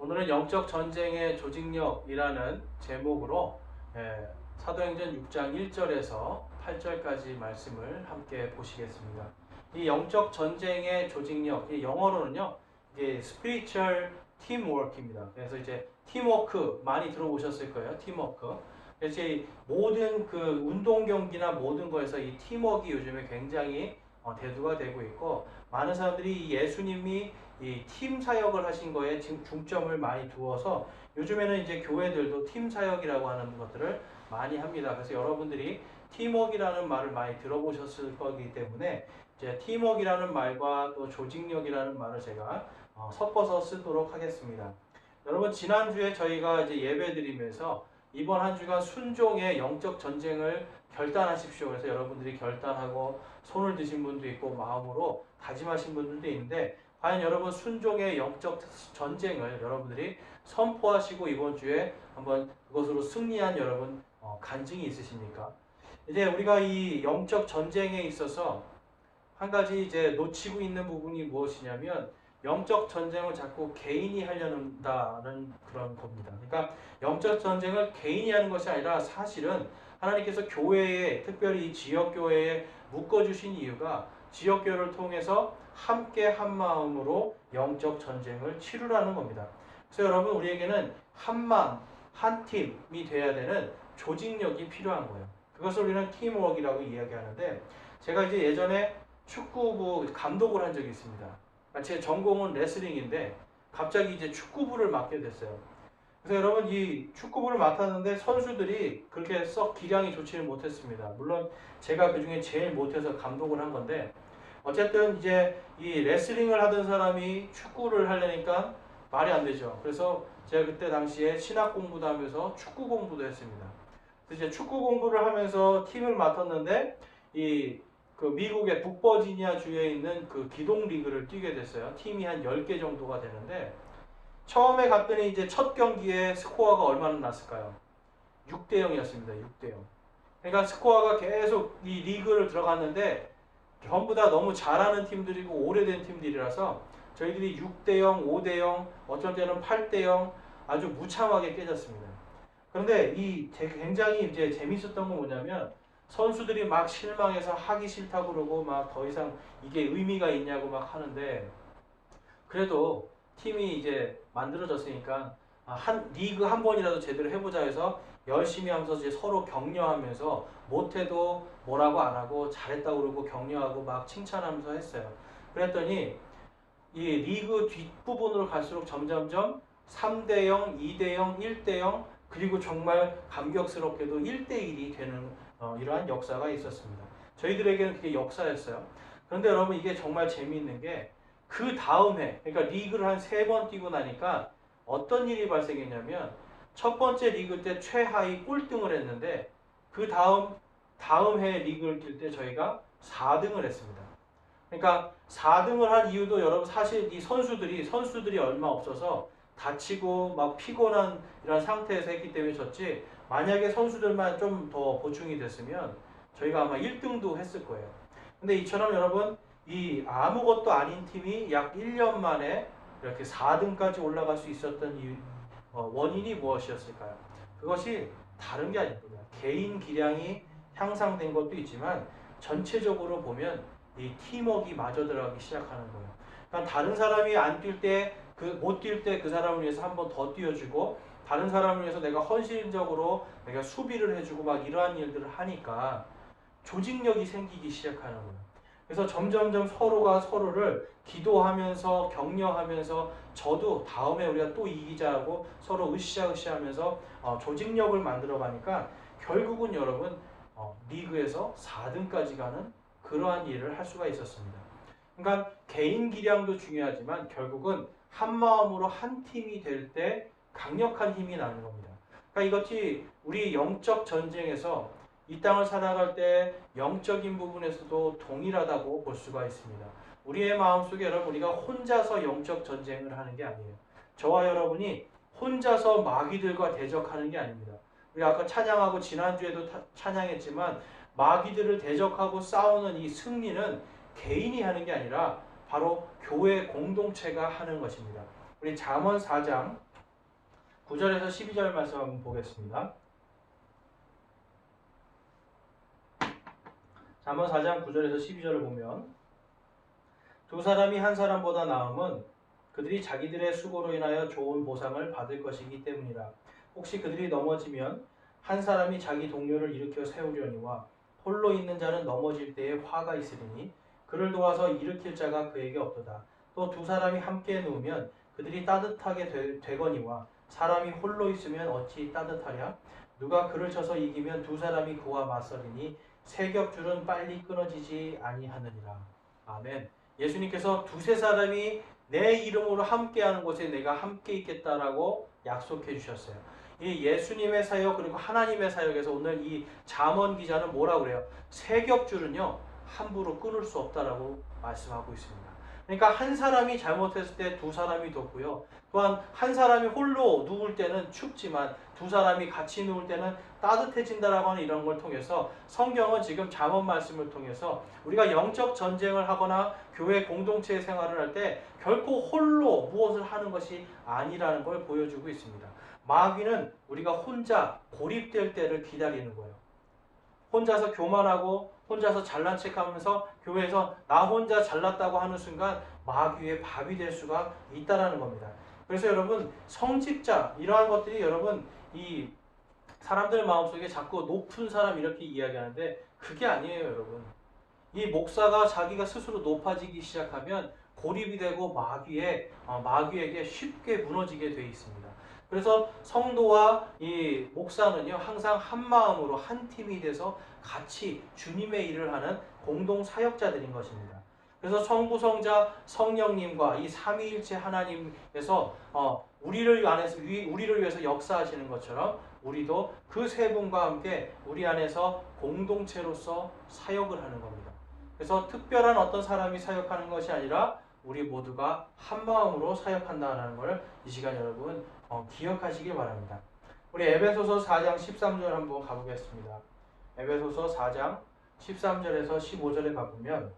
오늘은 영적 전쟁의 조직력이라는 제목으로 사도행전 6장 1절에서 8절까지 말씀을 함께 보시겠습니다. 이 영적 전쟁의 조직력, 이 영어로는요, 이게 spiritual teamwork입니다. 그래서 이제 팀워크 많이 들어보셨을 거예요. 팀워크. 그래서 모든 그 운동 경기나 모든 거에서 이 팀워크가 요즘에 굉장히 대두가 되고 있고, 많은 사람들이 예수님이 이 팀 사역을 하신 거에 지금 중점을 많이 두어서 요즘에는 이제 교회들도 팀 사역이라고 하는 것들을 많이 합니다. 그래서 여러분들이 팀워크라는 말을 많이 들어보셨을 거기 때문에 이제 팀워크라는 말과 또 조직력이라는 말을 제가 섞어서 쓰도록 하겠습니다. 여러분, 지난주에 저희가 이제 예배 드리면서 이번 한 주간 순종의 영적 전쟁을 결단하십시오. 그래서 여러분들이 결단하고 손을 드신 분도 있고 마음으로 다짐하신 분들도 있는데, 과연 여러분 순종의 영적 전쟁을 여러분들이 선포하시고 이번 주에 한번 그것으로 승리한 여러분 간증이 있으십니까? 이제 우리가 이 영적 전쟁에 있어서 한 가지 이제 놓치고 있는 부분이 무엇이냐면, 영적 전쟁을 자꾸 개인이 하려는다는 그런 겁니다. 그러니까 영적 전쟁을 개인이 하는 것이 아니라 사실은 하나님께서 교회에, 특별히 이 지역교회에 묶어주신 이유가 지역교회를 통해서 함께 한 마음으로 영적 전쟁을 치르라는 겁니다. 그래서 여러분, 우리에게는 한 마음, 한 팀이 돼야 되는 조직력이 필요한 거예요. 그것을 우리는 팀워크라고 이야기하는데, 제가 이제 예전에 축구부 감독을 한 적이 있습니다. 제 전공은 레슬링인데 갑자기 이제 축구부를 맡게 됐어요. 그래서 여러분, 이 축구부를 맡았는데 선수들이 그렇게 썩 기량이 좋지는 못했습니다. 물론 제가 그 중에 제일 못해서 감독을 한 건데, 어쨌든 이제 이 레슬링을 하던 사람이 축구를 하려니까 말이 안 되죠. 그래서 제가 그때 당시에 신학 공부도 하면서 축구 공부도 했습니다. 그래서 이제 축구 공부를 하면서 팀을 맡았는데, 그 미국의 북버지니아 주에 있는 그 기동 리그를 뛰게 됐어요. 팀이 한 10개 정도가 되는데, 처음에 갔더니 이제 첫 경기에 스코어가 얼마나 났을까요? 6대 0이었습니다. 6대 0. 그러니까 스코어가 계속 이 리그를 들어갔는데 전부 다 너무 잘하는 팀들이고 오래된 팀들이라서 저희들이 6대 0, 5대 0, 어떤 때는 8대 0 아주 무참하게 깨졌습니다. 그런데 이 굉장히 이제 재밌었던 건 뭐냐면, 선수들이 막 실망해서 하기 싫다고 그러고 막 더 이상 이게 의미가 있냐고 막 하는데, 그래도 팀이 이제 만들어졌으니까 한 리그 한 번이라도 제대로 해보자 해서 열심히 하면서 이제 서로 격려하면서 못해도 뭐라고 안 하고 잘했다고 그러고 격려하고 막 칭찬하면서 했어요. 그랬더니 이 리그 뒷부분으로 갈수록 점점점 3대 0, 2대 0, 1대 0, 그리고 정말 감격스럽게도 1대 1이 되는 이러한 역사가 있었습니다. 저희들에게는 그게 역사였어요. 그런데 여러분, 이게 정말 재미있는 게, 그 다음 해, 그러니까 리그를 한 3번 뛰고 나니까 어떤 일이 발생했냐면, 첫 번째 리그 때 최하위 꼴등을 했는데, 그 다음 해 리그를 뛸 때 저희가 4등을 했습니다. 그러니까 4등을 한 이유도 여러분, 사실 이 선수들이 얼마 없어서 다치고 막 피곤한 이런 상태에서 했기 때문에 졌지, 만약에 선수들만 좀 더 보충이 됐으면 저희가 아마 1등도 했을 거예요. 근데 이처럼 여러분, 이 아무것도 아닌 팀이 약 1년 만에 이렇게 4등까지 올라갈 수 있었던 원인이 무엇이었을까요? 그것이 다른 게 아닙니다. 개인 기량이 향상된 것도 있지만 전체적으로 보면 이 팀워크가 마저 들어가기 시작하는 거예요. 그러니까 다른 사람이 안 뛸 때, 못 뛸 때 그 사람을 위해서 한 번 더 뛰어주고, 다른 사람을 위해서 내가 헌신적으로 내가 수비를 해주고 막 이러한 일들을 하니까 조직력이 생기기 시작하는 거예요. 그래서 점점점 서로가 서로를 기도하면서 격려하면서, 저도 다음에 우리가 또 이기자고 서로 으쌰으쌰하면서 조직력을 만들어 가니까 결국은 여러분, 리그에서 4등까지 가는 그러한 일을 할 수가 있었습니다. 그러니까 개인 기량도 중요하지만 결국은 한 마음으로 한 팀이 될 때 강력한 힘이 나는 겁니다. 그러니까 이것이 우리 영적 전쟁에서 이 땅을 살아갈 때 영적인 부분에서도 동일하다고 볼 수가 있습니다. 우리의 마음속에 여러분, 우리가 혼자서 영적 전쟁을 하는 게 아니에요. 저와 여러분이 혼자서 마귀들과 대적하는 게 아닙니다. 우리 아까 찬양하고 지난주에도 찬양했지만, 마귀들을 대적하고 싸우는 이 승리는 개인이 하는 게 아니라 바로 교회 공동체가 하는 것입니다. 우리 잠언 4장 9절에서 12절 말씀 한번 보겠습니다. 잠언 4장 9절에서 12절을 보면 두 사람이 한 사람보다 나음은 그들이 자기들의 수고로 인하여 좋은 보상을 받을 것이기 때문이라. 혹시 그들이 넘어지면 한 사람이 자기 동료를 일으켜 세우려니와 홀로 있는 자는 넘어질 때에 화가 있으리니 그를 도와서 일으킬 자가 그에게 없도다. 또 두 사람이 함께 누우면 그들이 따뜻하게 되거니와 사람이 홀로 있으면 어찌 따뜻하랴? 누가 그를 쳐서 이기면 두 사람이 그와 맞서리니 세 겹줄은 빨리 끊어지지 아니하느니라. 아멘. 예수님께서 두세 사람이 내 이름으로 함께하는 곳에 내가 함께 있겠다라고 약속해 주셨어요. 이 예수님의 사역 그리고 하나님의 사역에서 오늘 이 잠언 기자는 뭐라고 그래요? 세 겹줄은요 함부로 끊을 수 없다라고 말씀하고 있습니다. 그러니까 한 사람이 잘못했을 때 두 사람이 돕고요. 또한 한 사람이 홀로 누울 때는 춥지만 두 사람이 같이 누울 때는 따뜻해진다라고 하는 이런 걸 통해서 성경은 지금 잠언 말씀을 통해서 우리가 영적 전쟁을 하거나 교회 공동체 생활을 할 때 결코 홀로 무엇을 하는 것이 아니라는 걸 보여주고 있습니다. 마귀는 우리가 혼자 고립될 때를 기다리는 거예요. 혼자서 교만하고 혼자서 잘난 척하면서 교회에서 나 혼자 잘났다고 하는 순간 마귀의 밥이 될 수가 있다라는 겁니다. 그래서 여러분 성직자 이러한 것들이 여러분 이 사람들 마음속에 자꾸 높은 사람 이렇게 이야기하는데 그게 아니에요, 여러분. 이 목사가 자기가 스스로 높아지기 시작하면 고립이 되고 마귀에게 쉽게 무너지게 돼 있습니다. 그래서 성도와 이 목사는요 항상 한 마음으로 한 팀이 돼서 같이 주님의 일을 하는 공동 사역자들인 것입니다. 그래서 성부, 성자, 성령님과 이 삼위일체 하나님께서 우리를 위해서 역사하시는 것처럼 우리도 그 세 분과 함께 우리 안에서 공동체로서 사역을 하는 겁니다. 그래서 특별한 어떤 사람이 사역하는 것이 아니라 우리 모두가 한 마음으로 사역한다는 걸 이 시간 여러분 기억하시길 바랍니다. 우리 에베소서 4장 13절 한번 가보겠습니다. 에베소서 4장 13절에서 15절에 가보면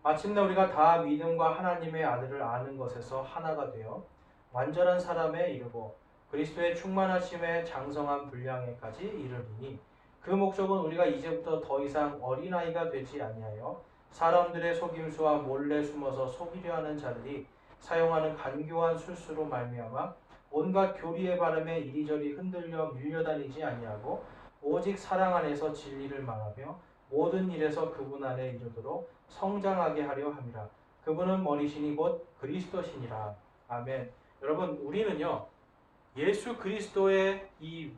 마침내 우리가 다 믿음과 하나님의 아들을 아는 것에서 하나가 되어 완전한 사람에 이르고 그리스도의 충만하심의 장성한 분량에까지 이르리니 그 목적은 우리가 이제부터 더 이상 어린아이가 되지 아니하여 사람들의 속임수와 몰래 숨어서 속이려 하는 자들이 사용하는 간교한 술수로 말미암아 온갖 교리의 바람에 이리저리 흔들려 밀려다니지 아니하고 오직 사랑 안에서 진리를 말하며 모든 일에서 그분 안에 이르도록 성장하게 하려 함이라. 그분은 머리시니 곧 그리스도시니라. 아멘. 여러분 우리는요 예수 그리스도의 이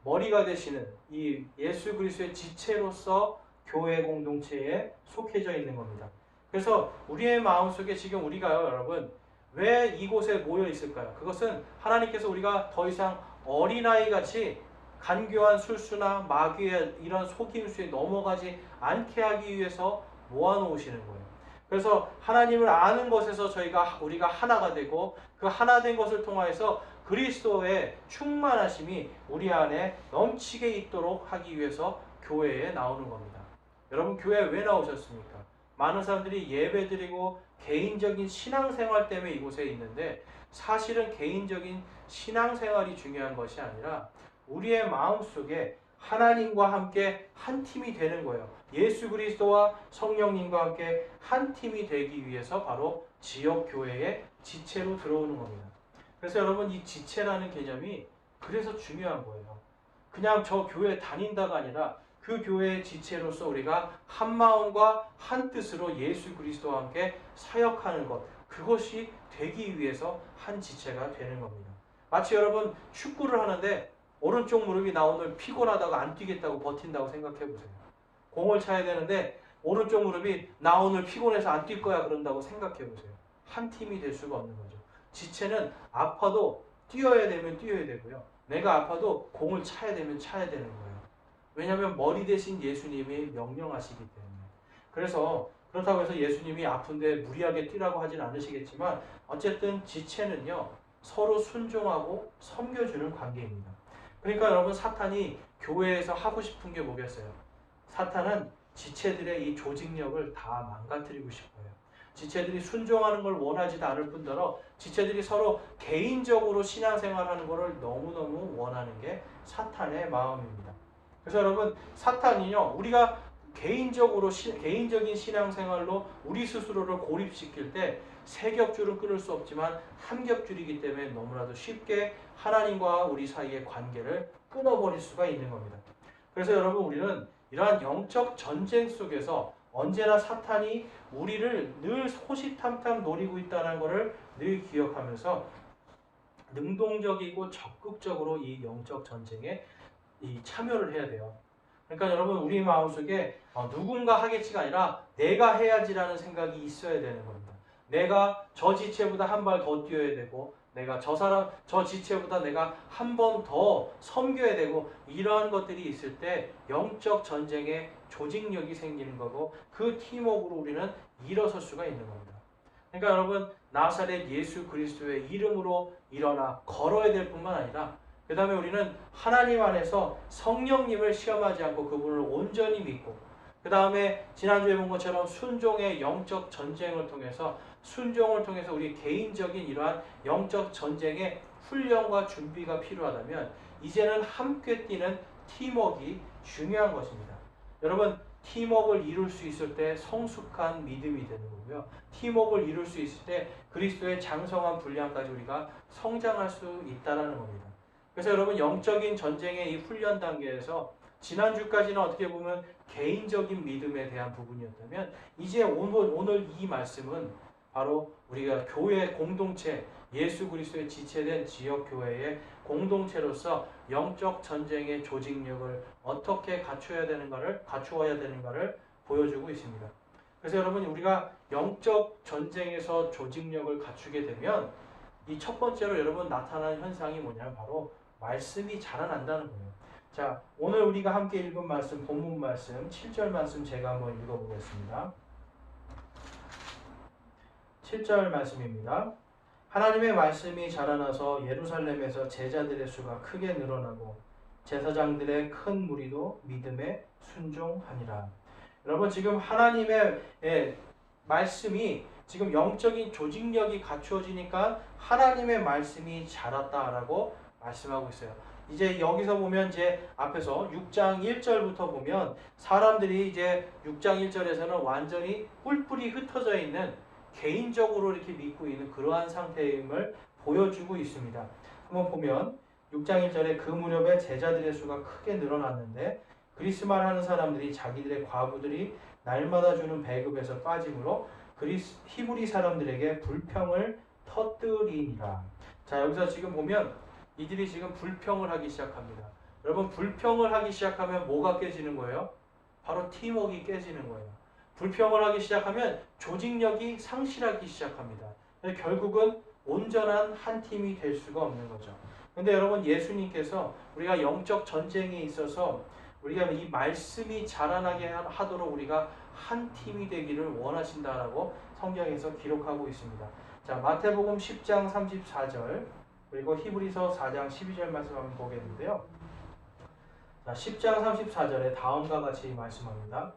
머리가 되시는 이 예수 그리스도의 지체로서 교회 공동체에 속해져 있는 겁니다. 그래서 우리의 마음속에 지금 우리가요 여러분 왜 이곳에 모여 있을까요? 그것은 하나님께서 우리가 더 이상 어린아이같이 간교한 술수나 마귀의 이런 속임수에 넘어가지 않게 하기 위해서 모아놓으시는 거예요. 그래서 하나님을 아는 것에서 우리가 하나가 되고 그 하나 된 것을 통하여서 그리스도의 충만하심이 우리 안에 넘치게 있도록 하기 위해서 교회에 나오는 겁니다. 여러분 교회에 왜 나오셨습니까? 많은 사람들이 예배드리고 개인적인 신앙생활 때문에 이곳에 있는데 사실은 개인적인 신앙생활이 중요한 것이 아니라 우리의 마음속에 하나님과 함께 한 팀이 되는 거예요. 예수 그리스도와 성령님과 함께 한 팀이 되기 위해서 바로 지역교회의 지체로 들어오는 겁니다. 그래서 여러분 이 지체라는 개념이 그래서 중요한 거예요. 그냥 저 교회 다닌다가 아니라 그 교회의 지체로서 우리가 한 마음과 한 뜻으로 예수 그리스도와 함께 사역하는 것, 그것이 되기 위해서 한 지체가 되는 겁니다. 마치 여러분 축구를 하는데 오른쪽 무릎이 나 오늘 피곤하다고 안 뛰겠다고 버틴다고 생각해 보세요. 공을 차야 되는데 오른쪽 무릎이 나 오늘 피곤해서 안 뛸 거야 그런다고 생각해 보세요. 한 팀이 될 수가 없는 거죠. 지체는 아파도 뛰어야 되면 뛰어야 되고요. 내가 아파도 공을 차야 되면 차야 되는 거예요. 왜냐하면 머리 대신 예수님이 명령하시기 때문에. 그래서 그렇다고 해서 예수님이 아픈데 무리하게 뛰라고 하진 않으시겠지만 어쨌든 지체는요 서로 순종하고 섬겨주는 관계입니다. 그러니까 여러분 사탄이 교회에서 하고 싶은 게 뭐겠어요? 사탄은 지체들의 이 조직력을 다 망가뜨리고 싶어요. 지체들이 순종하는 걸 원하지도 않을 뿐더러 지체들이 서로 개인적으로 신앙생활하는 것을 너무너무 원하는 게 사탄의 마음입니다. 그래서 여러분, 사탄이요, 우리가 개인적인 신앙생활로 우리 스스로를 고립시킬 때 세 겹줄은 끊을 수 없지만 한 겹줄이기 때문에 너무나도 쉽게 하나님과 우리 사이의 관계를 끊어버릴 수가 있는 겁니다. 그래서 여러분, 우리는 이러한 영적 전쟁 속에서 언제나 사탄이 우리를 늘 호시탐탐 노리고 있다는 것을 늘 기억하면서 능동적이고 적극적으로 이 영적 전쟁에 참여를 해야 돼요. 그러니까 여러분, 우리 마음속에 누군가 하겠지가 아니라 내가 해야지라는 생각이 있어야 되는 겁니다. 내가 저 지체보다 한 발 더 뛰어야 되고, 내가 저 지체보다 내가 한 번 더 섬겨야 되고, 이러한 것들이 있을 때 영적 전쟁에 조직력이 생기는 거고, 그 팀워크로 우리는 일어설 수가 있는 겁니다. 그러니까 여러분, 나사렛 예수 그리스도의 이름으로 일어나 걸어야 될 뿐만 아니라, 그 다음에 우리는 하나님 안에서 성령님을 시험하지 않고 그분을 온전히 믿고, 그 다음에 지난주에 본 것처럼 순종의 영적 전쟁을 통해서, 순종을 통해서 우리 개인적인 이러한 영적 전쟁의 훈련과 준비가 필요하다면 이제는 함께 뛰는 팀워크가 중요한 것입니다. 여러분, 팀워크를 이룰 수 있을 때 성숙한 믿음이 되는 거고요. 팀워크를 이룰 수 있을 때 그리스도의 장성한 분량까지 우리가 성장할 수 있다는 겁니다. 그래서 여러분, 영적인 전쟁의 이 훈련 단계에서 지난주까지는 어떻게 보면 개인적인 믿음에 대한 부분이었다면, 이제 오늘 이 말씀은 바로 우리가 교회 공동체, 예수 그리스도의 지체된 지역교회의 공동체로서 영적 전쟁의 조직력을 어떻게 갖추어야 되는가를 보여주고 있습니다. 그래서 여러분, 우리가 영적 전쟁에서 조직력을 갖추게 되면 이 첫 번째로 여러분 나타나는 현상이 뭐냐면 바로 말씀이 자라난다는 거예요. 자, 오늘 우리가 함께 읽은 말씀, 본문 말씀 7절 말씀 제가 한번 읽어보겠습니다. 7절 말씀입니다. 하나님의 말씀이 자라나서 예루살렘에서 제자들의 수가 크게 늘어나고 제사장들의 큰 무리도 믿음에 순종하니라. 여러분, 지금 하나님의 말씀이 지금 영적인 조직력이 갖추어지니까 하나님의 말씀이 자랐다라고 말씀하고 있어요. 이제 여기서 보면 이제 앞에서 6장 1절부터 보면 사람들이 이제 6장 1절에서는 완전히 뿔뿔이 흩어져 있는, 개인적으로 이렇게 믿고 있는 그러한 상태임을 보여주고 있습니다. 한번 보면 6장 1절에 그 무렵에 제자들의 수가 크게 늘어났는데 그리스말 하는 사람들이 자기들의 과부들이 날마다 주는 배급에서 빠짐으로 히브리 사람들에게 불평을 터뜨리니라. 자, 여기서 지금 보면 이들이 지금 불평을 하기 시작합니다. 여러분, 불평을 하기 시작하면 뭐가 깨지는 거예요? 바로 팀워크가 깨지는 거예요. 불평을 하기 시작하면 조직력이 상실하기 시작합니다. 결국은 온전한 한 팀이 될 수가 없는 거죠. 근데 여러분, 예수님께서 우리가 영적 전쟁에 있어서 우리가 이 말씀이 자라나게 하도록 우리가 한 팀이 되기를 원하신다라고 성경에서 기록하고 있습니다. 자, 마태복음 10장 34절 그리고 히브리서 4장 12절 말씀 한번 보겠는데요. 자, 10장 34절에 다음과 같이 말씀합니다.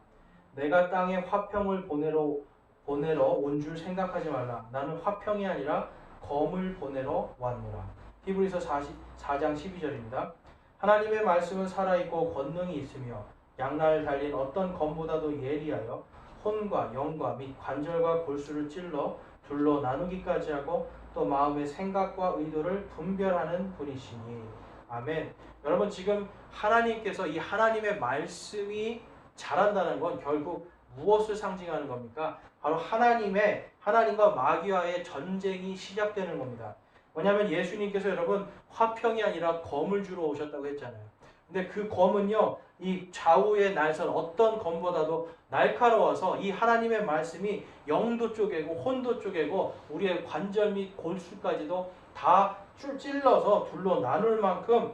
내가 땅에 화평을 보내러 온 줄 생각하지 말라. 나는 화평이 아니라 검을 보내러 왔노라. 히브리서 4장 12절입니다. 하나님의 말씀은 살아있고 권능이 있으며 양날을 달린 어떤 검보다도 예리하여 혼과 영과 및 관절과 골수를 찔러 둘로 나누기까지 하고 또 마음의 생각과 의도를 분별하는 분이시니. 아멘. 여러분, 지금 하나님께서 이 하나님의 말씀이 자란다는 건 결국 무엇을 상징하는 겁니까? 바로 하나님과 마귀와의 전쟁이 시작되는 겁니다. 왜냐하면 예수님께서 여러분 화평이 아니라 검을 주러 오셨다고 했잖아요. 근데 그 검은요, 이 좌우의 날선 어떤 검보다도 날카로워서 이 하나님의 말씀이 영도 쪼개고 혼도 쪼개고 우리의 관절 및 골수까지도 다 찔러서 둘로 나눌 만큼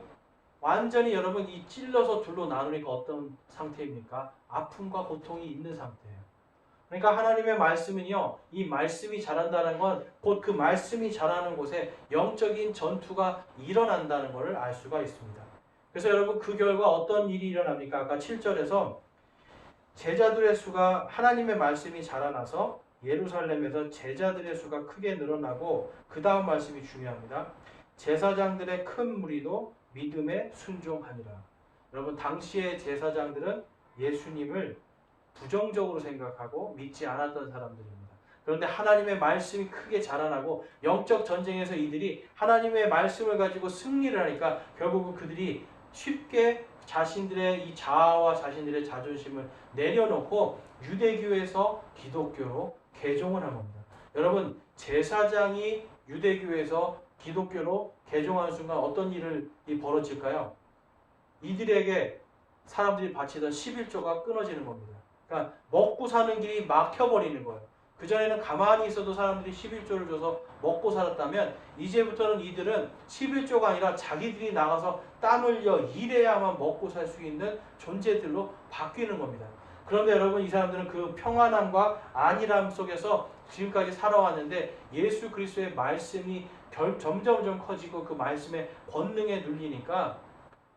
완전히 여러분 이 찔러서 둘로 나누니까 어떤 상태입니까? 아픔과 고통이 있는 상태예요. 그러니까 하나님의 말씀은요, 이 말씀이 자란다는 건 곧 그 말씀이 자라는 곳에 영적인 전투가 일어난다는 것을 알 수가 있습니다. 그래서 여러분, 그 결과 어떤 일이 일어납니까? 아까 7절에서 제자들의 수가 하나님의 말씀이 자라나서 예루살렘에서 제자들의 수가 크게 늘어나고 그 다음 말씀이 중요합니다. 제사장들의 큰 무리도 믿음에 순종하니라. 여러분 당시의 제사장들은 예수님을 부정적으로 생각하고 믿지 않았던 사람들입니다. 그런데 하나님의 말씀이 크게 자라나고 영적 전쟁에서 이들이 하나님의 말씀을 가지고 승리를 하니까 결국은 그들이 쉽게 자신들의 이 자아와 자신들의 자존심을 내려놓고 유대교에서 기독교로 개종을 한 겁니다. 여러분 제사장이 유대교에서 기독교로 개종하는 순간 어떤 일이 벌어질까요? 이들에게 사람들이 바치던 11조가 끊어지는 겁니다. 그러니까 먹고 사는 길이 막혀버리는 거예요. 그전에는 가만히 있어도 사람들이 11조를 줘서 먹고 살았다면 이제부터는 이들은 11조가 아니라 자기들이 나가서 땀 흘려 일해야만 먹고 살 수 있는 존재들로 바뀌는 겁니다. 그런데 여러분 이 사람들은 그 평안함과 안일함 속에서 지금까지 살아왔는데 예수 그리스도의 말씀이 점점 커지고 그 말씀의 권능에 눌리니까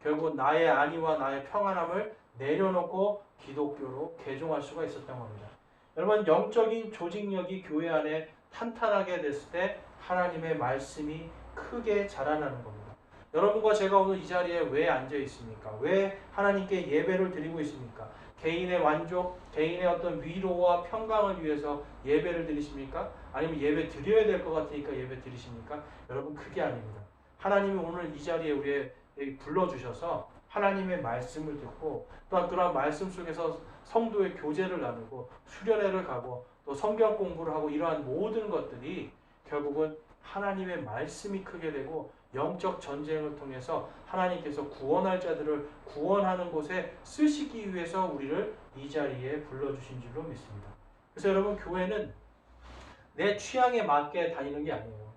결국 나의 안위와 나의 평안함을 내려놓고 기독교로 개종할 수가 있었던 겁니다. 여러분 영적인 조직력이 교회 안에 탄탄하게 됐을 때 하나님의 말씀이 크게 자라나는 겁니다. 여러분과 제가 오늘 이 자리에 왜 앉아 있습니까? 왜 하나님께 예배를 드리고 있습니까? 개인의 만족, 개인의 어떤 위로와 평강을 위해서 예배를 드리십니까? 아니면 예배 드려야 될 것 같으니까 예배 드리십니까? 여러분 그게 아닙니다. 하나님이 오늘 이 자리에 우리에게 불러주셔서 하나님의 말씀을 듣고 또한 그러한 말씀 속에서 성도의 교제를 나누고 수련회를 가고 또 성경 공부를 하고 이러한 모든 것들이 결국은 하나님의 말씀이 크게 되고 영적 전쟁을 통해서 하나님께서 구원할 자들을 구원하는 곳에 쓰시기 위해서 우리를 이 자리에 불러주신 줄로 믿습니다. 그래서 여러분 교회는 내 취향에 맞게 다니는 게 아니에요.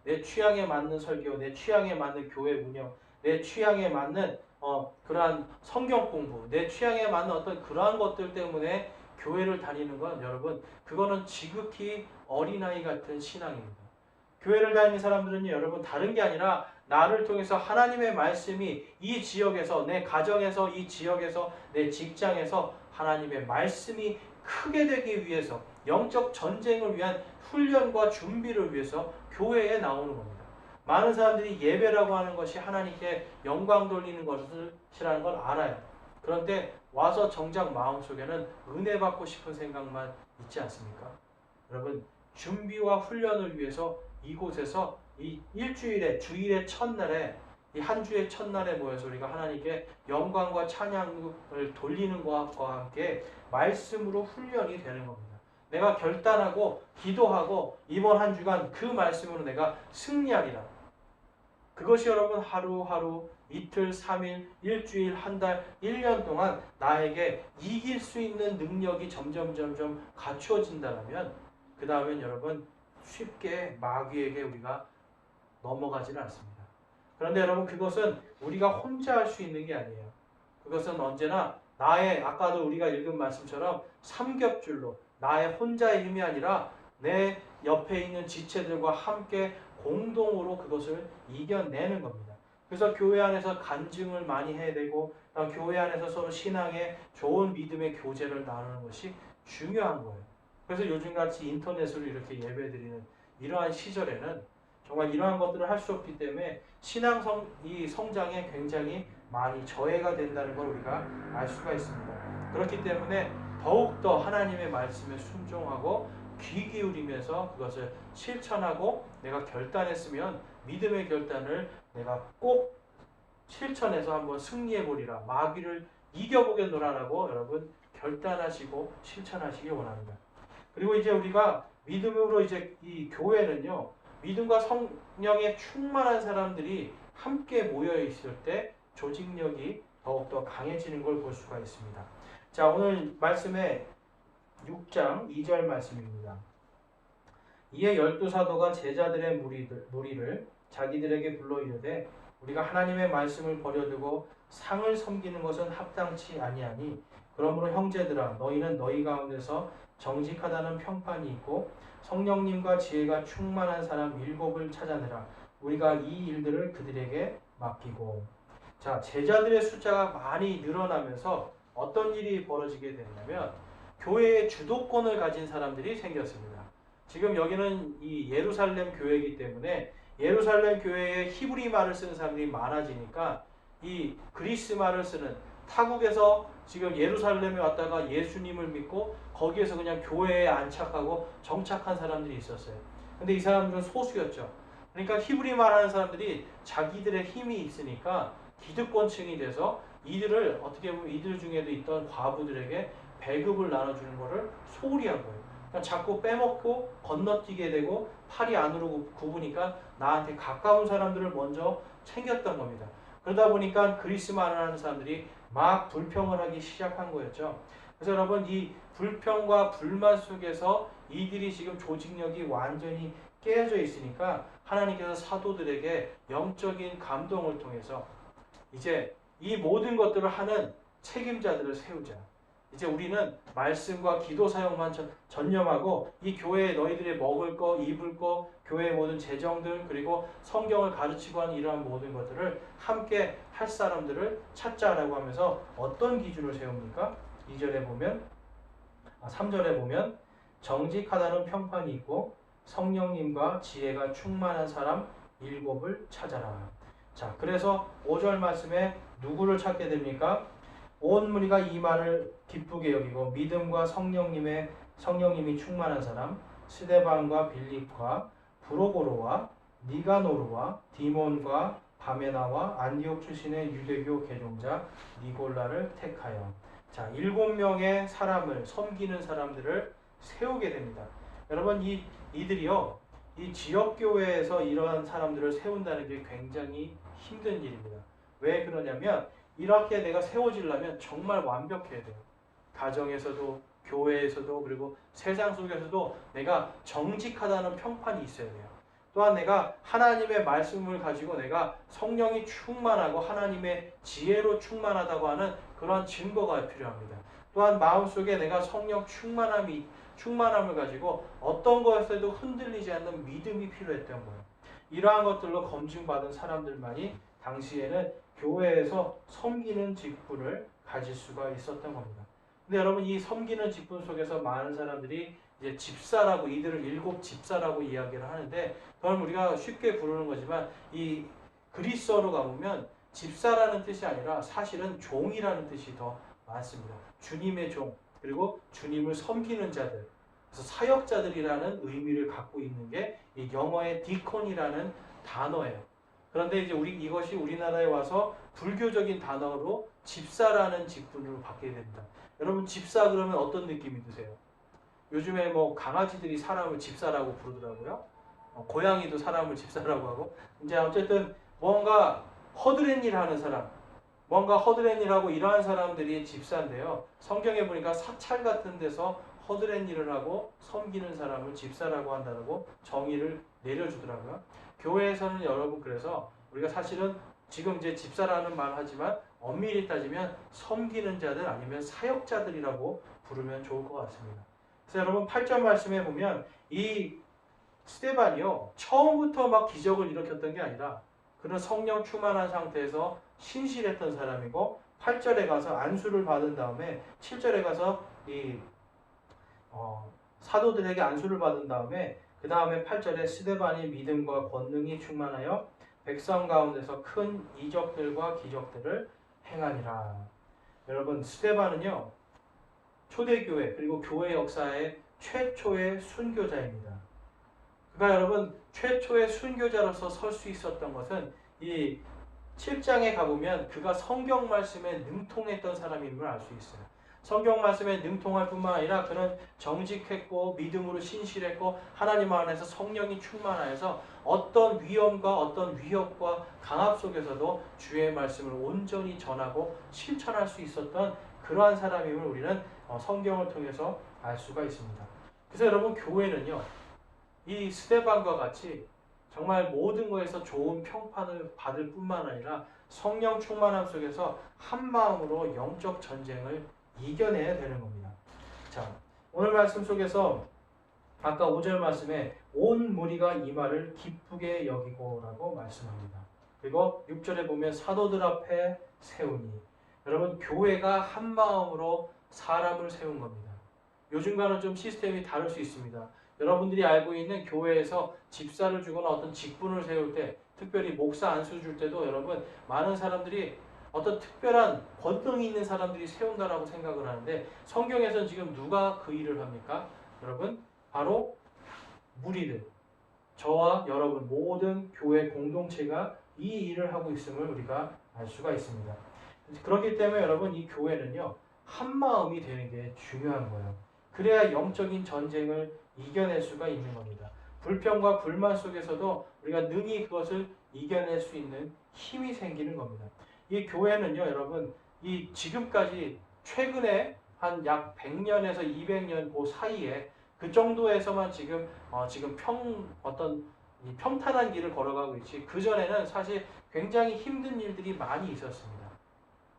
내 취향에 맞는 설교, 내 취향에 맞는 교회 운영, 내 취향에 맞는 그러한 성경 공부, 내 취향에 맞는 어떤 그러한 것들 때문에 교회를 다니는 건 여러분 그거는 지극히 어린아이 같은 신앙입니다. 교회를 다니는 사람들은요 여러분 다른 게 아니라 나를 통해서 하나님의 말씀이 이 지역에서 내 가정에서 이 지역에서 내 직장에서 하나님의 말씀이 크게 되기 위해서 영적 전쟁을 위한 훈련과 준비를 위해서 교회에 나오는 겁니다. 많은 사람들이 예배라고 하는 것이 하나님께 영광 돌리는 것이라는 걸 알아요. 그런데 와서 정작 마음속에는 은혜 받고 싶은 생각만 있지 않습니까? 여러분 준비와 훈련을 위해서 이곳에서 이 일주일의 주일의 첫날에 이 한 주의 첫날에 모여서 우리가 하나님께 영광과 찬양을 돌리는 것과 함께 말씀으로 훈련이 되는 겁니다. 내가 결단하고 기도하고 이번 한 주간 그 말씀으로 내가 승리하리라. 그것이 여러분 하루하루 이틀, 3일, 일주일, 한 달, 1년 동안 나에게 이길 수 있는 능력이 점점 갖추어진다면 그 다음엔 여러분 쉽게 마귀에게 우리가 넘어가지는 않습니다. 그런데 여러분 그것은 우리가 혼자 할 수 있는 게 아니에요. 그것은 언제나 나의 아까도 우리가 읽은 말씀처럼 삼겹줄로 나의 혼자의 힘이 아니라 내 옆에 있는 지체들과 함께 공동으로 그것을 이겨내는 겁니다. 그래서 교회 안에서 간증을 많이 해야 되고 교회 안에서 서로 신앙의 좋은 믿음의 교제를 나누는 것이 중요한 거예요. 그래서 요즘같이 인터넷으로 이렇게 예배드리는 이러한 시절에는 정말 이러한 것들을 할 수 없기 때문에 신앙 성장에 굉장히 많이 저해가 된다는 걸 우리가 알 수가 있습니다. 그렇기 때문에 더욱더 하나님의 말씀에 순종하고 귀 기울이면서 그것을 실천하고 내가 결단했으면 믿음의 결단을 내가 꼭 실천해서 한번 승리해 보리라. 마귀를 이겨보겠노라라고 여러분 결단하시고 실천하시기 원합니다. 그리고 이제 우리가 믿음으로 이제 이 교회는요. 믿음과 성령에 충만한 사람들이 함께 모여 있을 때 조직력이 더욱더 강해지는 걸 볼 수가 있습니다. 자, 오늘 말씀에 6장 2절 말씀입니다. 이에 12사도가 제자들의 무리를 자기들에게 불러 이르되 우리가 하나님의 말씀을 버려두고 상을 섬기는 것은 합당치 아니하니 그러므로 형제들아 너희는 너희 가운데서 정직하다는 평판이 있고 성령님과 지혜가 충만한 사람 7을 찾아내라. 우리가 이 일들을 그들에게 맡기고. 자, 제자들의 숫자가 많이 늘어나면서 어떤 일이 벌어지게 됐냐면 교회의 주도권을 가진 사람들이 생겼습니다. 지금 여기는 이 예루살렘 교회이기 때문에 예루살렘 교회에 히브리 말을 쓰는 사람들이 많아지니까 이 그리스 말을 쓰는 타국에서 지금 예루살렘에 왔다가 예수님을 믿고 거기에서 그냥 교회에 안착하고 정착한 사람들이 있었어요. 근데 이 사람들은 소수였죠. 그러니까 히브리 말하는 사람들이 자기들의 힘이 있으니까 기득권층이 돼서 이들을 어떻게 보면 이들 중에도 있던 과부들에게 배급을 나눠주는 것을 소홀히 한 거예요. 그러니까 자꾸 빼먹고 건너뛰게 되고 팔이 안으로 굽으니까 나한테 가까운 사람들을 먼저 챙겼던 겁니다. 그러다 보니까 그리스 말을 하는 사람들이 막 불평을 하기 시작한 거였죠. 그래서 여러분 이 불평과 불만 속에서 이들이 지금 조직력이 완전히 깨져 있으니까 하나님께서 사도들에게 영적인 감동을 통해서 이제 이 모든 것들을 하는 책임자들을 세우자. 이제 우리는 말씀과 기도 사역만 전념하고 이 교회에 너희들이 먹을 거, 입을 거, 교회의 모든 재정들 그리고 성경을 가르치고 하는 이러한 모든 것들을 함께 할 사람들을 찾자라고 하면서 어떤 기준을 세웁니까? 2절에 보면 3절에 보면 정직하다는 평판이 있고 성령님과 지혜가 충만한 사람 7을 찾아라. 자, 그래서 5절 말씀에 누구를 찾게 됩니까? 온 무리가 이 말을 기쁘게 여기고 믿음과 성령님이 충만한 사람 스데반과 빌립과 브로고로와 니가노르와 디몬과 바메나와 안디옥 출신의 유대교 개종자 니골라를 택하여 자 7명의 사람을 섬기는 사람들을 세우게 됩니다. 여러분 이들이요 이 지역교회에서 이러한 사람들을 세운다는 게 굉장히 힘든 일입니다. 왜 그러냐면 이렇게 내가 세워지려면 정말 완벽해야 돼요. 가정에서도 교회에서도 그리고 세상 속에서도 내가 정직하다는 평판이 있어야 돼요. 또한 내가 하나님의 말씀을 가지고 내가 성령이 충만하고 하나님의 지혜로 충만하다고 하는 그런 증거가 필요합니다. 또한 마음속에 내가 성령 충만함을 가지고 어떤 것에도 흔들리지 않는 믿음이 필요했던 거예요. 이러한 것들로 검증받은 사람들만이 당시에는 교회에서 섬기는 직분을 가질 수가 있었던 겁니다. 근데 여러분 이 섬기는 직분 속에서 많은 사람들이 이제 집사라고 이들을 7 집사라고 이야기를 하는데 그건 우리가 쉽게 부르는 거지만 이 그리스어로 가보면 집사라는 뜻이 아니라 사실은 종이라는 뜻이 더 많습니다. 주님의 종 그리고 주님을 섬기는 자들 그래서 사역자들이라는 의미를 갖고 있는 게 이 영어의 디콘이라는 단어예요. 그런데 이제 이것이 우리나라에 와서 불교적인 단어로 집사라는 직분으로 바뀌게 됩니다. 여러분 집사 그러면 어떤 느낌이 드세요? 요즘에 뭐 강아지들이 사람을 집사라고 부르더라고요. 고양이도 사람을 집사라고 하고 이제 어쨌든 뭔가 허드렛 일 하는 사람 뭔가 허드렛 일하고 이러한 사람들이 집사인데요. 성경에 보니까 사찰 같은 데서 허드렛 일을 하고 섬기는 사람을 집사라고 한다고 정의를 내려주더라고요. 교회에서는 여러분 그래서 우리가 사실은 지금 이제 집사라는 말 하지만 엄밀히 따지면 섬기는 자들 아니면 사역자들이라고 부르면 좋을 것 같습니다. 그래서 여러분 8절 말씀에 보면 이 스데반이요 처음부터 막 기적을 일으켰던 게 아니라 그는 성령 충만한 상태에서 신실했던 사람이고 8절에 가서 안수를 받은 다음에 7절에 가서 사도들에게 안수를 받은 다음에 그 다음에 8절에 스데반이 믿음과 권능이 충만하여 백성 가운데서 큰 이적들과 기적들을 행하니라. 여러분 스데반은요 초대교회 그리고 교회 역사의 최초의 순교자입니다. 그러니까 여러분 최초의 순교자로서 설 수 있었던 것은 이 7장에 가보면 그가 성경 말씀에 능통했던 사람임을 알 수 있어요. 성경 말씀에 능통할 뿐만 아니라 그는 정직했고 믿음으로 신실했고 하나님 안에서 성령이 충만하여서 어떤 위험과 어떤 위협과 강압 속에서도 주의 말씀을 온전히 전하고 실천할 수 있었던 그러한 사람임을 우리는 성경을 통해서 알 수가 있습니다. 그래서 여러분 교회는요 이 스데반과 같이 정말 모든 것에서 좋은 평판을 받을 뿐만 아니라 성령 충만함 속에서 한 마음으로 영적 전쟁을 이겨내야 되는 겁니다. 자, 오늘 말씀 속에서 아까 5절 말씀에 온 무리가 이 말을 기쁘게 여기고라고 말씀합니다. 그리고 6절에 보면 사도들 앞에 세우니 여러분 교회가 한 마음으로 사람을 세운 겁니다. 요즘과는 좀 시스템이 다를 수 있습니다. 여러분들이 알고 있는 교회에서 집사를 주거나 어떤 직분을 세울 때, 특별히 목사 안수 줄 때도 여러분 많은 사람들이 어떤 특별한 권능이 있는 사람들이 세운다라고 생각을 하는데, 성경에서는 지금 누가 그 일을 합니까? 여러분, 바로 무리들, 저와 여러분 모든 교회 공동체가 이 일을 하고 있음을 우리가 알 수가 있습니다. 그렇기 때문에 여러분, 이 교회는요, 한 마음이 되는 게 중요한 거예요. 그래야 영적인 전쟁을 이겨낼 수가 있는 겁니다. 불평과 불만 속에서도 우리가 능히 그것을 이겨낼 수 있는 힘이 생기는 겁니다. 이 교회는요, 여러분, 이 지금까지 최근에 한 약 100년에서 200년 그 사이에 그 정도에서만 지금 어떤 이 평탄한 길을 걸어가고 있지, 그 전에는 사실 굉장히 힘든 일들이 많이 있었습니다.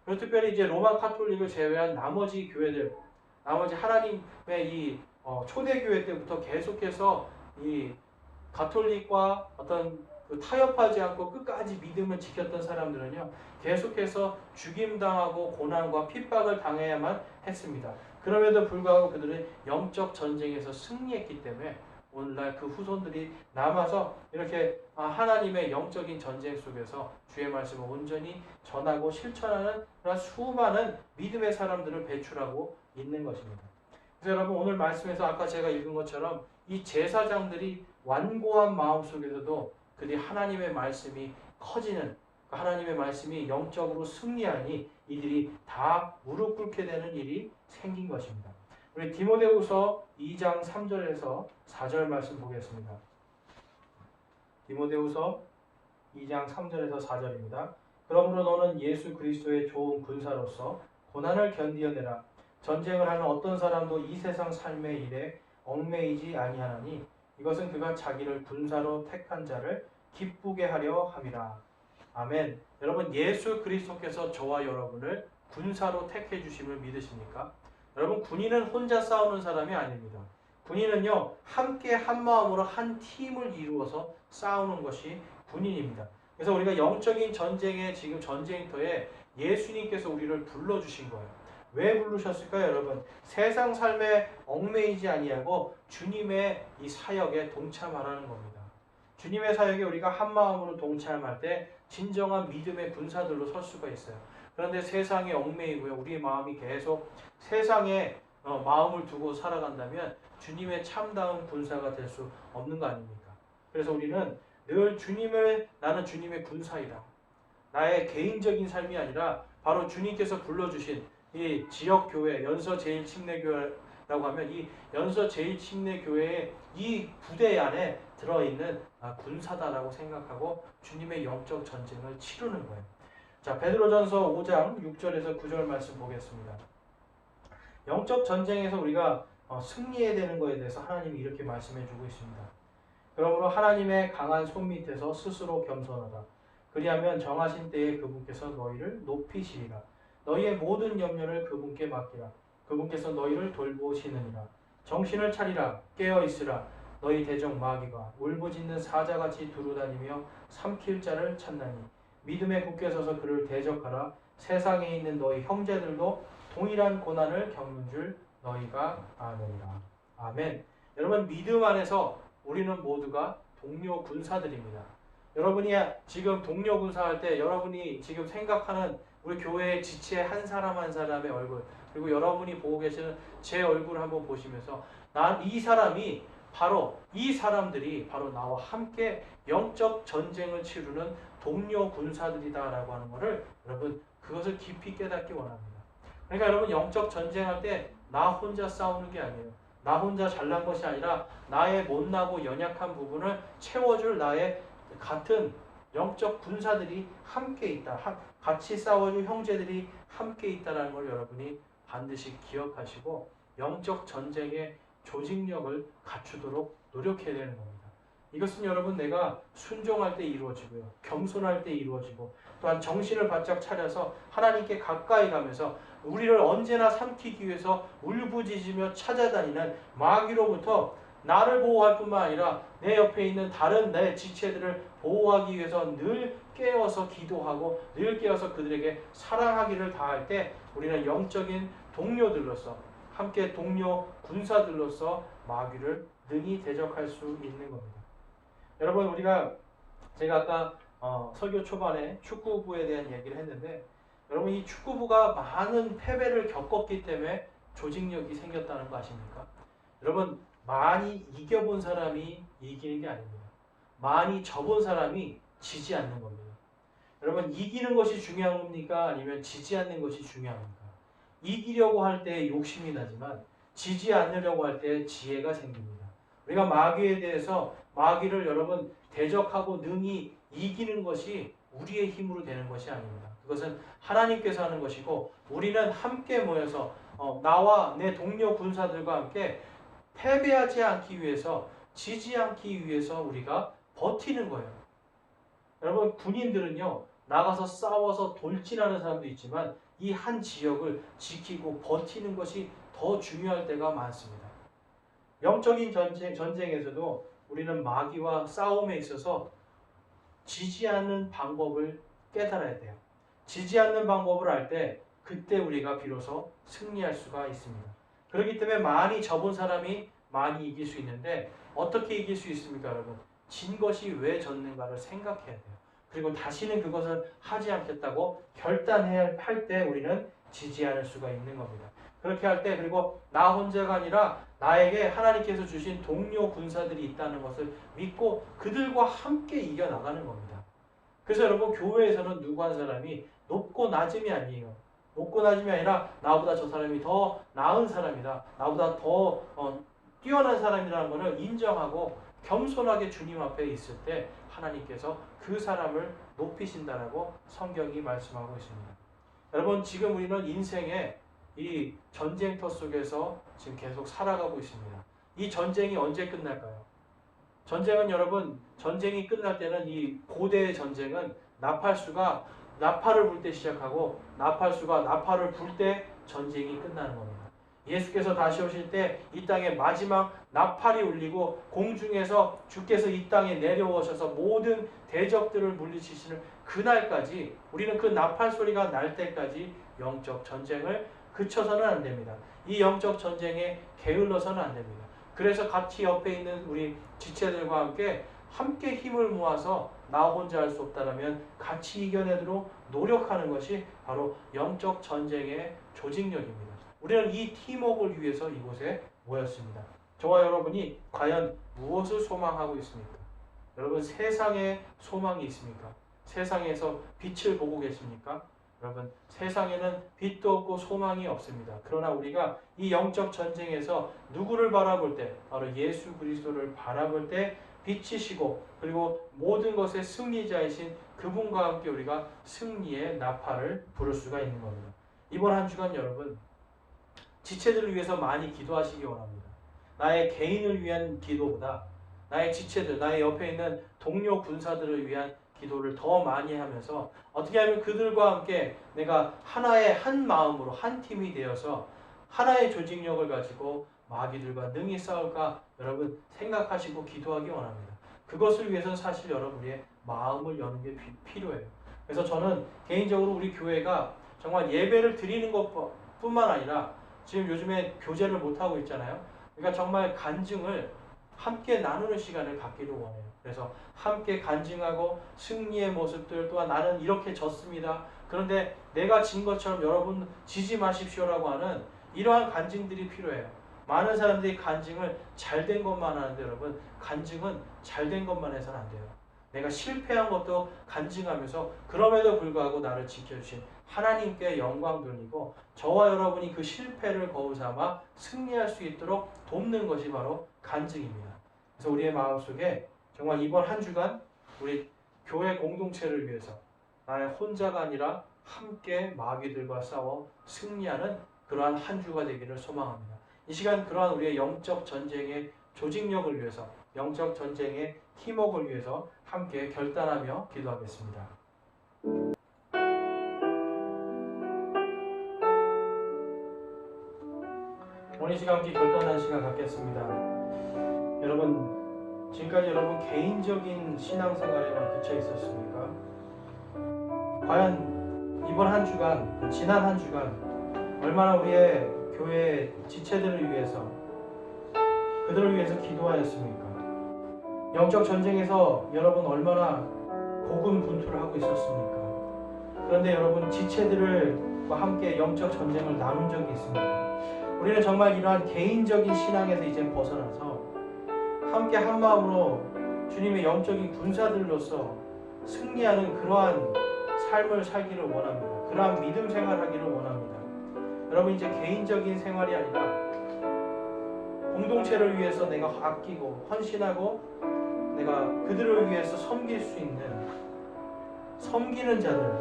그리고 특별히 이제 로마 카톨릭을 제외한 나머지 교회들, 나머지 하나님의 이 초대교회 때부터 계속해서 이 가톨릭과 어떤 그 타협하지 않고 끝까지 믿음을 지켰던 사람들은요, 계속해서 죽임당하고 고난과 핍박을 당해야만 했습니다. 그럼에도 불구하고 그들은 영적 전쟁에서 승리했기 때문에 오늘날 그 후손들이 남아서 이렇게 하나님의 영적인 전쟁 속에서 주의 말씀을 온전히 전하고 실천하는 그런 수많은 믿음의 사람들을 배출하고 있는 것입니다. 그래서 여러분, 오늘 말씀에서 아까 제가 읽은 것처럼 이 제사장들이 완고한 마음 속에서도 그들이 하나님의 말씀이 커지는, 하나님의 말씀이 영적으로 승리하니 이들이 다 무릎 꿇게 되는 일이 생긴 것입니다. 우리 디모데후서 2장 3절에서 4절 말씀 보겠습니다. 디모데후서 2장 3절에서 4절입니다. 그러므로 너는 예수 그리스도의 좋은 군사로서 고난을 견디어내라. 전쟁을 하는 어떤 사람도 이 세상 삶의 일에 얽매이지 아니하나니 이것은 그가 자기를 군사로 택한 자를 기쁘게 하려 함이라. 아멘. 여러분, 예수 그리스도께서 저와 여러분을 군사로 택해 주심을 믿으십니까? 여러분, 군인은 혼자 싸우는 사람이 아닙니다. 군인은요, 함께 한 마음으로 한 팀을 이루어서 싸우는 것이 군인입니다. 그래서 우리가 영적인 전쟁의 지금 전쟁터에 예수님께서 우리를 불러주신 거예요. 왜 부르셨을까요, 여러분? 세상 삶에 얽매이지 아니하고 주님의 이 사역에 동참하라는 겁니다. 주님의 사역에 우리가 한 마음으로 동참할 때 진정한 믿음의 군사들로 설 수가 있어요. 그런데 세상에 얽매이고요, 우리의 마음이 계속 세상에 마음을 두고 살아간다면 주님의 참다운 군사가 될 수 없는 거 아닙니까? 그래서 우리는 늘 나는 주님의 군사이다. 나의 개인적인 삶이 아니라 바로 주님께서 불러주신 이 지역교회, 연서제일침례교회라고 하면 이 연서제일침례교회의 이 부대 안에 들어있는 군사다라고 생각하고 주님의 영적 전쟁을 치르는 거예요. 자, 베드로전서 5장 6절에서 9절 말씀 보겠습니다. 영적 전쟁에서 우리가 승리해야 되는 것에 대해서 하나님이 이렇게 말씀해 주고 있습니다. 그러므로 하나님의 강한 손 밑에서 스스로 겸손하라. 그리하면 정하신 때에 그분께서 너희를 높이시리라. 너희의 모든 염려를 그분께 맡기라. 그분께서 너희를 돌보시느니라. 정신을 차리라. 깨어 있으라. 너희 대적 마귀가 울부짖는 사자같이 두루다니며 삼킬 자를 찾나니 믿음에 굳게 서서 그를 대적하라. 세상에 있는 너희 형제들도 동일한 고난을 겪는 줄 너희가 아느니라. 아멘. 여러분, 믿음 안에서 우리는 모두가 동료 군사들입니다. 여러분이 지금 동료 군사할 때 여러분이 지금 생각하는 우리 교회의 지체 한 사람 한 사람의 얼굴, 그리고 여러분이 보고 계시는 제 얼굴을 한번 보시면서 이 사람들이 바로 나와 함께 영적 전쟁을 치르는 동료 군사들이다라고 하는 것을 여러분, 그것을 깊이 깨닫기 원합니다. 그러니까 여러분, 영적 전쟁할 때 나 혼자 싸우는 게 아니에요. 나 혼자 잘난 것이 아니라 나의 못나고 연약한 부분을 채워줄 나의 같은 영적 군사들이 함께 있다. 같이 싸워줄 형제들이 함께 있다는 걸 여러분이 반드시 기억하시고 영적 전쟁의 조직력을 갖추도록 노력해야 되는 겁니다. 이것은 여러분, 내가 순종할 때 이루어지고요, 겸손할 때 이루어지고, 또한 정신을 바짝 차려서 하나님께 가까이 가면서 우리를 언제나 삼키기 위해서 울부짖으며 찾아다니는 마귀로부터 나를 보호할 뿐만 아니라 내 옆에 있는 다른 내 지체들을 보호하기 위해서 늘 깨어서 기도하고 늘 깨어서 그들에게 사랑하기를 다할 때 우리는 영적인 동료들로서, 함께 동료 군사들로서 마귀를 능히 대적할 수 있는 겁니다. 여러분, 제가 아까 설교 초반에 축구부에 대한 얘기를 했는데, 여러분, 이 축구부가 많은 패배를 겪었기 때문에 조직력이 생겼다는 거 아십니까? 여러분, 많이 이겨본 사람이 이기는 게 아닙니다. 많이 져본 사람이 지지 않는 겁니다. 여러분, 이기는 것이 중요한 겁니까? 아니면 지지 않는 것이 중요합니까? 이기려고 할 때 욕심이 나지만 지지 않으려고 할 때 지혜가 생깁니다. 우리가 마귀에 대해서 마귀를 여러분 대적하고 능히 이기는 것이 우리의 힘으로 되는 것이 아닙니다. 그것은 하나님께서 하는 것이고, 우리는 함께 모여서 나와 내 동료 군사들과 함께 패배하지 않기 위해서, 지지 않기 위해서 우리가 버티는 거예요. 여러분, 군인들은요, 나가서 싸워서 돌진하는 사람도 있지만 이 한 지역을 지키고 버티는 것이 더 중요할 때가 많습니다. 영적인 전쟁에서도 우리는 마귀와 싸움에 있어서 지지 않는 방법을 깨달아야 돼요. 지지 않는 방법을 알 때 그때 우리가 비로소 승리할 수가 있습니다. 그렇기 때문에 많이 져본 사람이 많이 이길 수 있는데, 어떻게 이길 수 있습니까, 여러분? 진 것이 왜 졌는가를 생각해야 돼요. 그리고 다시는 그것을 하지 않겠다고 결단해야 할 때 우리는 지지 않을 수가 있는 겁니다. 그렇게 할 때, 그리고 나 혼자가 아니라 나에게 하나님께서 주신 동료 군사들이 있다는 것을 믿고 그들과 함께 이겨나가는 겁니다. 그래서 여러분, 교회에서는 누구 한 사람이 높고 낮음이 아니에요. 높고 낮음이 아니라 나보다 저 사람이 더 나은 사람이다, 나보다 더 뛰어난 사람이라는 것을 인정하고 겸손하게 주님 앞에 있을 때 하나님께서 그 사람을 높이신다라고 성경이 말씀하고 있습니다. 여러분, 지금 우리는 인생의 이 전쟁터 속에서 지금 계속 살아가고 있습니다. 이 전쟁이 언제 끝날까요? 전쟁은 여러분, 전쟁이 끝날 때는, 이 고대의 전쟁은 나팔수가 나팔을 불 때 시작하고 나팔수가 나팔을 불 때 전쟁이 끝나는 겁니다. 예수께서 다시 오실 때 이 땅에 마지막 나팔이 울리고 공중에서 주께서 이 땅에 내려오셔서 모든 대적들을 물리치시는 그날까지, 우리는 그 나팔 소리가 날 때까지 영적 전쟁을 그쳐서는 안 됩니다. 이 영적 전쟁에 게을러서는 안 됩니다. 그래서 같이 옆에 있는 우리 지체들과 함께 힘을 모아서 나 혼자 할 수 없다라면 같이 이겨내도록 노력하는 것이 바로 영적 전쟁의 조직력입니다. 우리는 이 팀워크를 위해서 이곳에 모였습니다. 저와 여러분이 과연 무엇을 소망하고 있습니까? 여러분, 세상에 소망이 있습니까? 세상에서 빛을 보고 계십니까? 여러분, 세상에는 빛도 없고 소망이 없습니다. 그러나 우리가 이 영적 전쟁에서 누구를 바라볼 때, 바로 예수 그리스도를 바라볼 때 빛이시고, 그리고 모든 것의 승리자이신 그분과 함께 우리가 승리의 나팔을 부를 수가 있는 겁니다. 이번 한 주간 여러분, 지체들을 위해서 많이 기도하시기 원합니다. 나의 개인을 위한 기도보다 나의 지체들, 나의 옆에 있는 동료 군사들을 위한 기도를 더 많이 하면서 어떻게 하면 그들과 함께 내가 하나의 한 마음으로 한 팀이 되어서 하나의 조직력을 가지고 마귀들과 능히 싸울까 여러분 생각하시고 기도하기 원합니다. 그것을 위해서는 사실 여러분의 마음을 여는 게 필요해요. 그래서 저는 개인적으로 우리 교회가 정말 예배를 드리는 것뿐만 아니라 지금 요즘에 교제를 못하고 있잖아요. 그러니까 정말 간증을 함께 나누는 시간을 갖기를 원해요. 그래서 함께 간증하고 승리의 모습들, 또한 나는 이렇게 졌습니다, 그런데 내가 진 것처럼 여러분 지지 마십시오라고 하는 이러한 간증들이 필요해요. 많은 사람들이 간증을 잘된 것만 하는데 여러분, 간증은 잘된 것만 해서는 안 돼요. 내가 실패한 것도 간증하면서 그럼에도 불구하고 나를 지켜주신 하나님께 영광 돌리고 저와 여러분이 그 실패를 거울 삼아 승리할 수 있도록 돕는 것이 바로 간증입니다. 그래서 우리의 마음속에 정말 이번 한 주간 우리 교회 공동체를 위해서 나의 혼자가 아니라 함께 마귀들과 싸워 승리하는 그러한 한 주가 되기를 소망합니다. 이 시간 그러한 우리의 영적 전쟁의 조직력을 위해서, 영적 전쟁의 팀워크를 위해서 함께 결단하며 기도하겠습니다. 오늘 시간 함께 결단하는 시간 갖겠습니다. 여러분, 지금까지 여러분 개인적인 신앙생활에만 그쳐 있었습니까? 과연 이번 한 주간, 지난 한 주간 얼마나 우리의 교회 지체들을 위해서, 그들을 위해서 기도하였습니까? 영적 전쟁에서 여러분 얼마나 고군분투를 하고 있었습니까? 그런데 여러분 지체들과 함께 영적 전쟁을 나눈 적이 있습니다. 우리는 정말 이러한 개인적인 신앙에서 이제 벗어나서 함께 한 마음으로 주님의 영적인 군사들로서 승리하는 그러한 삶을 살기를 원합니다. 그러한 믿음 생활하기를 원합니다. 여러분 이제 개인적인 생활이 아니라 공동체를 위해서 내가 아끼고 헌신하고 내가 그들을 위해서 섬길 수 있는 섬기는 자들,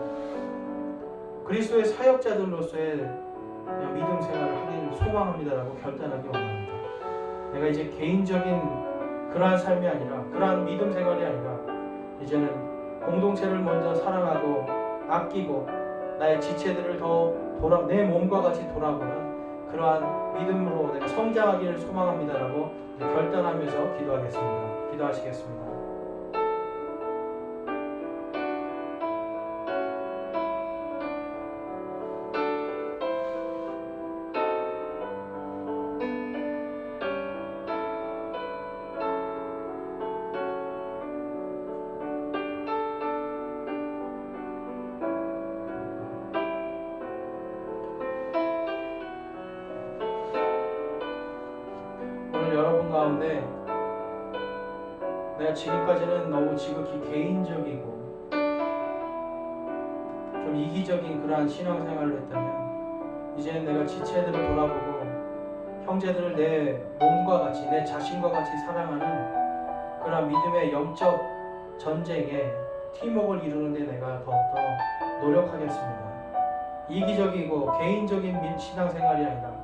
그리스도의 사역자들로서의 믿음 생활을 하기를 소망합니다라고 결단하기 원합니다. 내가 이제 개인적인 그러한 삶이 아니라 그러한 믿음 생활이 아니라 이제는 공동체를 먼저 사랑하고 아끼고 나의 지체들을 더 내 몸과 같이 돌아보는 그러한 믿음으로 내가 성장하기를 소망합니다라고 결단하면서 기도하겠습니다. 기도하시겠습니다. 여러분 가운데 내가 지금까지는 너무 지극히 개인적이고 좀 이기적인 그러한 신앙생활을 했다면 이제는 내가 지체들을 돌아보고 형제들을 내 몸과 같이 내 자신과 같이 사랑하는 그러한 믿음의 영적 전쟁에 팀워크를 이루는데 내가 더욱더 노력하겠습니다. 이기적이고 개인적인 신앙생활이 아니라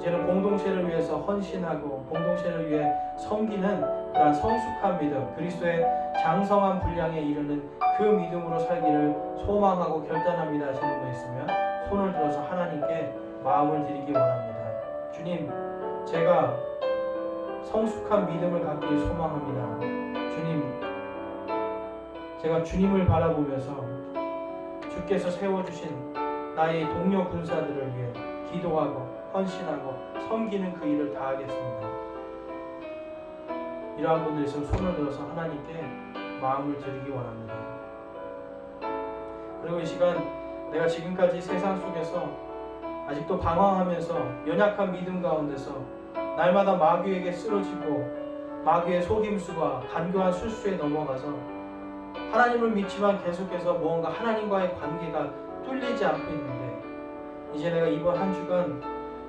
이제는 공동체를 위해서 헌신하고 공동체를 위해 섬기는 그러한 성숙한 믿음, 그리스도의 장성한 분량에 이르는 그 믿음으로 살기를 소망하고 결단합니다 하시는 분 있으면 손을 들어서 하나님께 마음을 드리기 원합니다. 주님, 제가 성숙한 믿음을 갖기를 소망합니다. 주님, 제가 주님을 바라보면서 주께서 세워주신 나의 동료 군사들을 위해 기도하고 헌신하고 섬기는 그 일을 다하겠습니다. 이러한 분들 있으면 손을 들어서 하나님께 마음을 드리기 원합니다. 그리고 이 시간 내가 지금까지 세상 속에서 아직도 방황하면서 연약한 믿음 가운데서 날마다 마귀에게 쓰러지고 마귀의 속임수와 간교한 술수에 넘어가서 하나님을 믿지만 계속해서 무언가 하나님과의 관계가 뚫리지 않고 있는데 이제 내가 이번 한 주간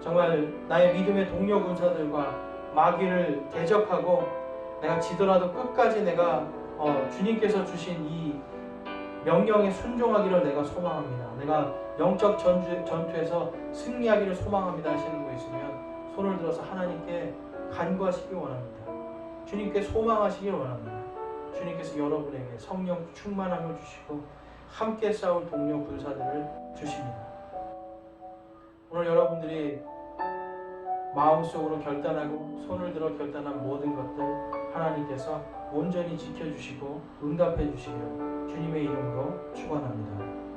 정말 나의 믿음의 동료 군사들과 마귀를 대적하고 내가 지더라도 끝까지 내가 주님께서 주신 이 명령에 순종하기를 내가 소망합니다. 내가 영적 전투에서 승리하기를 소망합니다 하시는 분 있으면 손을 들어서 하나님께 간구하시기 원합니다. 주님께 소망하시길 원합니다. 주님께서 여러분에게 성령 충만함을 주시고 함께 싸울 동료 군사들을 주십니다. 오늘 여러분들이 마음속으로 결단하고 손을 들어 결단한 모든 것들 하나님께서 온전히 지켜주시고 응답해 주시기를 주님의 이름으로 축원합니다.